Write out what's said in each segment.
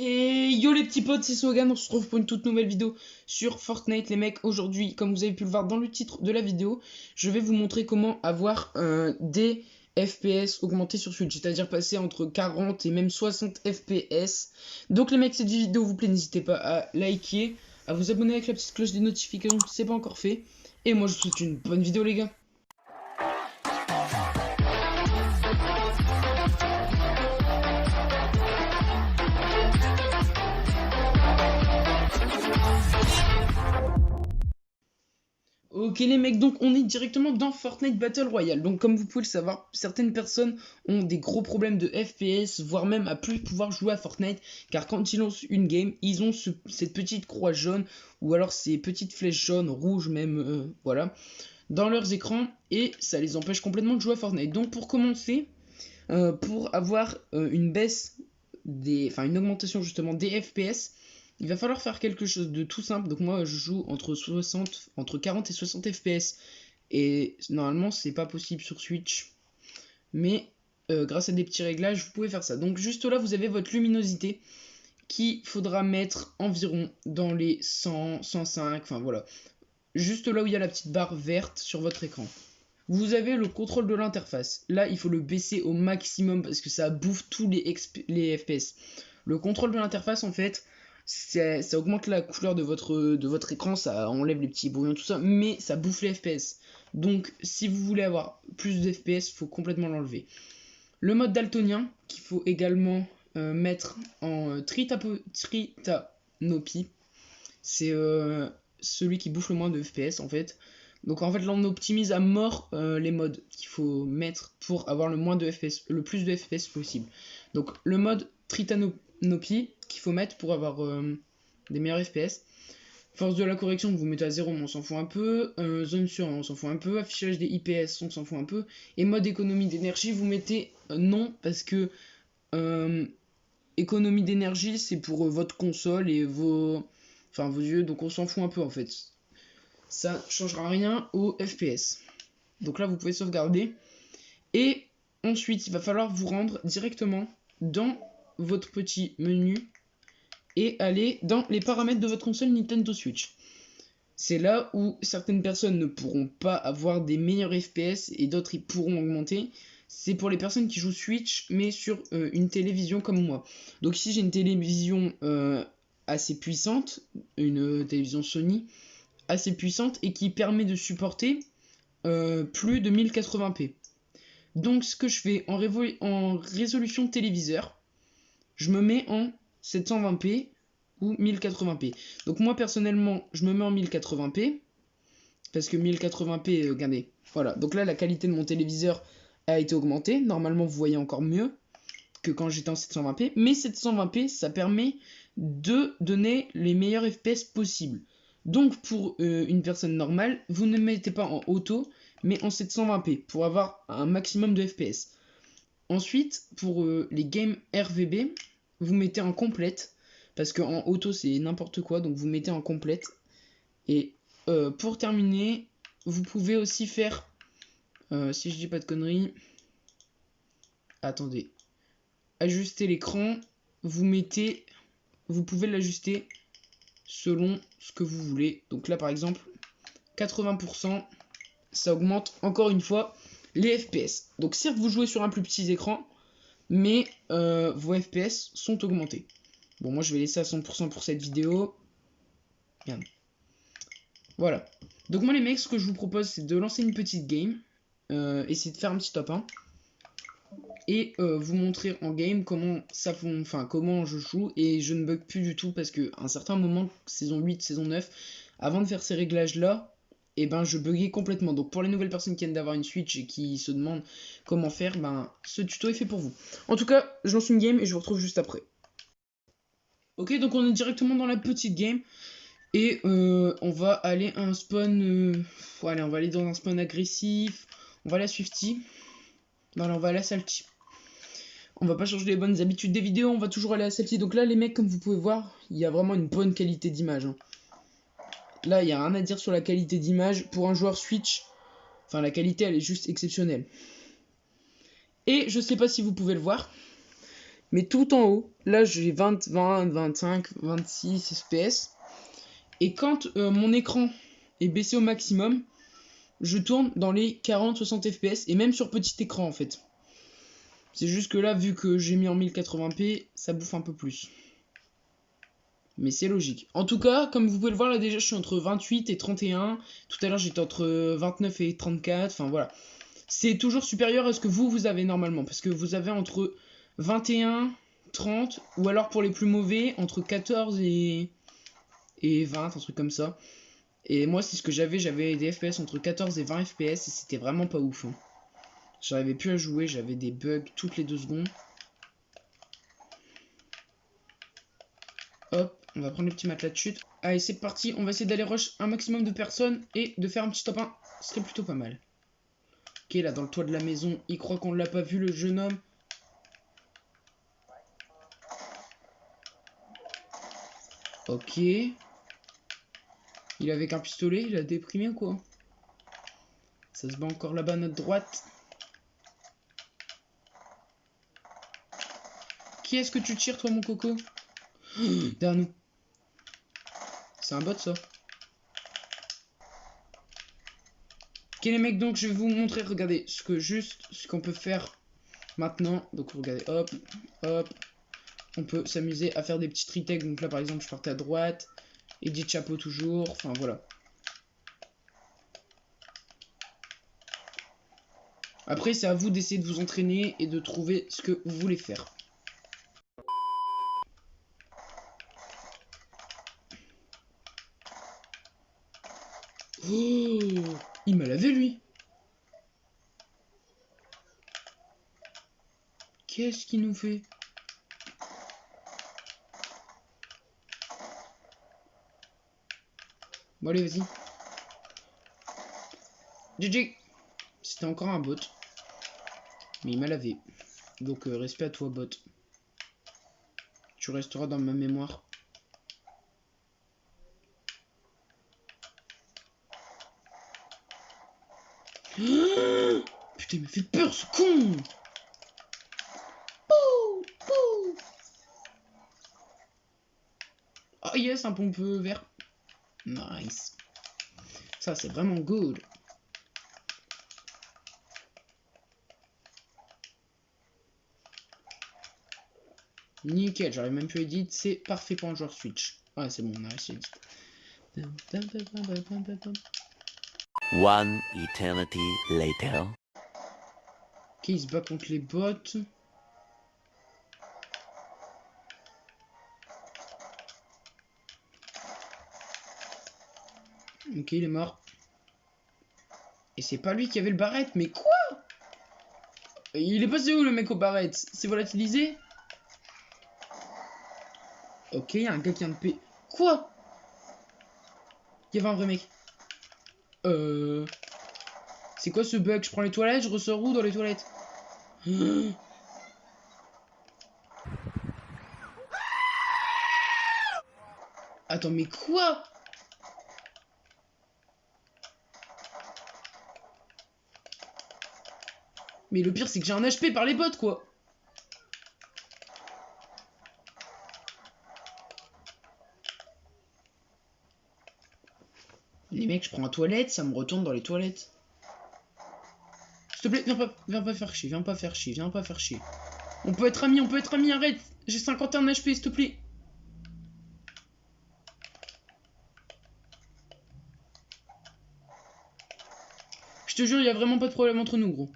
Et yo les petits potes, c'est Sogan, on se retrouve pour une toute nouvelle vidéo sur Fortnite les mecs. Aujourd'hui, comme vous avez pu le voir dans le titre de la vidéo, je vais vous montrer comment avoir des FPS augmentés sur Switch, c'est-à-dire passer entre 40 et même 60 FPS. Donc les mecs, cette vidéo vous plaît, n'hésitez pas à liker, à vous abonner avec la petite cloche des notifications si c'est pas encore fait. Et moi je vous souhaite une bonne vidéo les gars. Ok les mecs, donc on est directement dans Fortnite Battle Royale. Donc comme vous pouvez le savoir, certaines personnes ont des gros problèmes de FPS, voire même à plus pouvoir jouer à Fortnite, car quand ils lancent une game, ils ont cette petite croix jaune, ou alors ces petites flèches jaunes, rouges même, voilà, dans leurs écrans, et ça les empêche complètement de jouer à Fortnite. Donc pour commencer, pour avoir une baisse enfin une augmentation justement des FPS, il va falloir faire quelque chose de tout simple. Donc moi je joue entre 40 et 60 FPS et normalement c'est pas possible sur Switch, mais grâce à des petits réglages vous pouvez faire ça. Donc juste là vous avez votre luminosité qu'il faudra mettre environ dans les 100, 105, enfin voilà, juste là où il y a la petite barre verte sur votre écran. Vous avez le contrôle de l'interface. Là, il faut le baisser au maximum parce que ça bouffe tous les FPS. Le contrôle de l'interface, en fait, ça augmente la couleur de votre écran, ça enlève les petits brouillons, tout ça, mais ça bouffe les FPS. Donc, si vous voulez avoir plus de FPS, il faut complètement l'enlever. Le mode daltonien, qu'il faut également mettre en tritanopie, c'est celui qui bouffe le moins de FPS, en fait. Donc en fait là on optimise à mort les modes qu'il faut mettre pour avoir le moins de FPS, le plus de FPS possible. Donc le mode Tritanopie qu'il faut mettre pour avoir des meilleurs FPS. Force de la correction que vous mettez à 0 mais on s'en fout un peu. Zone sûre on s'en fout un peu. Affichage des IPS on s'en fout un peu. Et mode économie d'énergie vous mettez non parce que économie d'énergie c'est pour votre console et vos yeux, donc on s'en fout un peu en fait. Ça ne changera rien au FPS. Donc là, vous pouvez sauvegarder. Et ensuite, il va falloir vous rendre directement dans votre petit menu et aller dans les paramètres de votre console Nintendo Switch. C'est là où certaines personnes ne pourront pas avoir des meilleurs FPS et d'autres ils pourront augmenter. C'est pour les personnes qui jouent Switch mais sur une télévision comme moi. Donc ici j'ai une télévision assez puissante, une télévision Sony assez puissante et qui permet de supporter plus de 1080p. Donc ce que je fais en résolution téléviseur, je me mets en 720p ou 1080p. Donc moi personnellement, je me mets en 1080p parce que 1080p, regardez, voilà. Donc là, la qualité de mon téléviseur a été augmentée. Normalement, vous voyez encore mieux que quand j'étais en 720p. Mais 720p, ça permet de donner les meilleurs FPS possibles. Donc pour une personne normale, vous ne mettez pas en auto, mais en 720p pour avoir un maximum de FPS. Ensuite, pour les games RVB, vous mettez en complète, parce qu'en auto c'est n'importe quoi, donc vous mettez en complète. Et pour terminer, vous pouvez aussi faire, si je dis pas de conneries, attendez, ajuster l'écran, vous pouvez l'ajuster selon ce que vous voulez. Donc là par exemple 80%, ça augmente encore une fois les FPS. Donc certes vous jouez sur un plus petit écran, mais vos FPS sont augmentés. Bon moi je vais laisser à 100% pour cette vidéo. Bien. Voilà. Donc moi les mecs, ce que je vous propose c'est de lancer une petite game, essayer de faire un petit top 1 et vous montrer en game comment ça comment je joue, et je ne bug plus du tout parce que à un certain moment, saison 8, saison 9, avant de faire ces réglages là, et ben je buguais complètement. Donc pour les nouvelles personnes qui viennent d'avoir une Switch et qui se demandent comment faire, ben ce tuto est fait pour vous. En tout cas, je lance une game et je vous retrouve juste après. Ok, donc on est directement dans la petite game. Et on va aller à un spawn. Allez, on va aller dans un spawn agressif. On va aller à Swifty. Non, là, on va aller à Salty. On va pas changer les bonnes habitudes des vidéos, on va toujours aller à Salty. Donc là, les mecs, comme vous pouvez voir, il y a vraiment une bonne qualité d'image. Hein. Là, il n'y a rien à dire sur la qualité d'image. Pour un joueur Switch, enfin, la qualité, elle est juste exceptionnelle. Et je sais pas si vous pouvez le voir, Mais tout en haut, là j'ai 20, 20, 25, 26 FPS. Et quand mon écran est baissé au maximum, je tourne dans les 40-60 FPS. Et même sur petit écran en fait. C'est juste que là, vu que j'ai mis en 1080p, ça bouffe un peu plus. Mais c'est logique. En tout cas, comme vous pouvez le voir, là déjà je suis entre 28 et 31. Tout à l'heure j'étais entre 29 et 34. Enfin voilà. C'est toujours supérieur à ce que vous avez normalement. Parce que vous avez entre 21, 30. Ou alors pour les plus mauvais, entre 14 et 20, un truc comme ça. Et moi c'est ce que j'avais. J'avais des FPS entre 14 et 20 FPS. Et c'était vraiment pas ouf. Hein. J'arrivais plus à jouer. J'avais des bugs toutes les 2 secondes. Hop, on va prendre le petit matelas de chute. Allez, c'est parti, on va essayer d'aller rush un maximum de personnes et de faire un petit top 1. Ce serait plutôt pas mal. Ok, là, dans le toit de la maison, il croit qu'on l'a pas vu, le jeune homme. Ok. Il est avec un pistolet, il a déprimé ou quoi? Ça se bat encore là-bas à notre droite. Qui est-ce que tu tires, toi, mon coco? Derrière nous. C'est un bot, ça. Ok, les mecs, donc, je vais vous montrer, regardez, ce qu'on peut faire maintenant. Donc, regardez, hop, hop. On peut s'amuser à faire des petits retakes. Donc là, par exemple, je partais à droite. Edith Chapeau toujours. Enfin, voilà. Après, c'est à vous d'essayer de vous entraîner et de trouver ce que vous voulez faire. Oh, il m'a lavé, lui. Qu'est-ce qu'il nous fait? Bon, allez, vas-y. GG. C'était encore un bot. Mais il m'a lavé. Donc, respect à toi, bot. Tu resteras dans ma mémoire. Putain, il m'a fait peur, ce con. Pouh, pouh. Oh yes, un pompeux vert. Nice. Ça, c'est vraiment good. Nickel, j'aurais même pu edit. C'est parfait pour un joueur Switch. Ah, c'est bon, on a réussi à edit. One eternity later. Ok, il se bat contre les bots. Ok, il est mort. Et c'est pas lui qui avait le barrette, mais quoi? Il est passé où le mec au barrette? C'est volatilisé? Ok, il y a un gars qui vient de payer. Quoi? Il y avait un vrai mec. C'est quoi ce bug? Je prends les toilettes, je ressors où dans les toilettes? Attends, mais quoi? Mais le pire, c'est que j'ai un HP par les bots, quoi. Les mecs, je prends la toilette, ça me retourne dans les toilettes. S'il te plaît, viens pas faire chier, viens pas faire chier, viens pas faire chier. On peut être amis, arrête. J'ai 51 HP, s'il te plaît. Je te jure, il y a vraiment pas de problème entre nous, gros.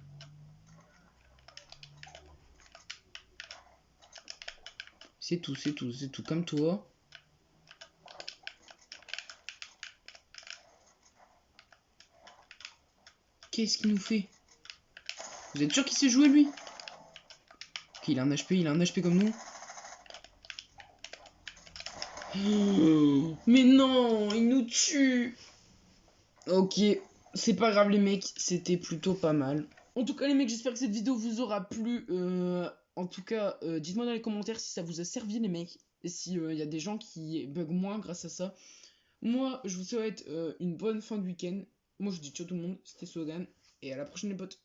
C'est tout, comme toi. Qu'est-ce qu'il nous fait? Vous êtes sûr qu'il sait jouer, lui? Ok, il a un HP comme nous. Oh, mais non, il nous tue. Ok, c'est pas grave les mecs, c'était plutôt pas mal. En tout cas les mecs, j'espère que cette vidéo vous aura plu. En tout cas, dites-moi dans les commentaires si ça vous a servi les mecs. Et s'il y a des gens qui bug moins grâce à ça. Moi, je vous souhaite une bonne fin de week-end. Moi, je dis ciao tout le monde, c'était Slogan. Et à la prochaine les potes.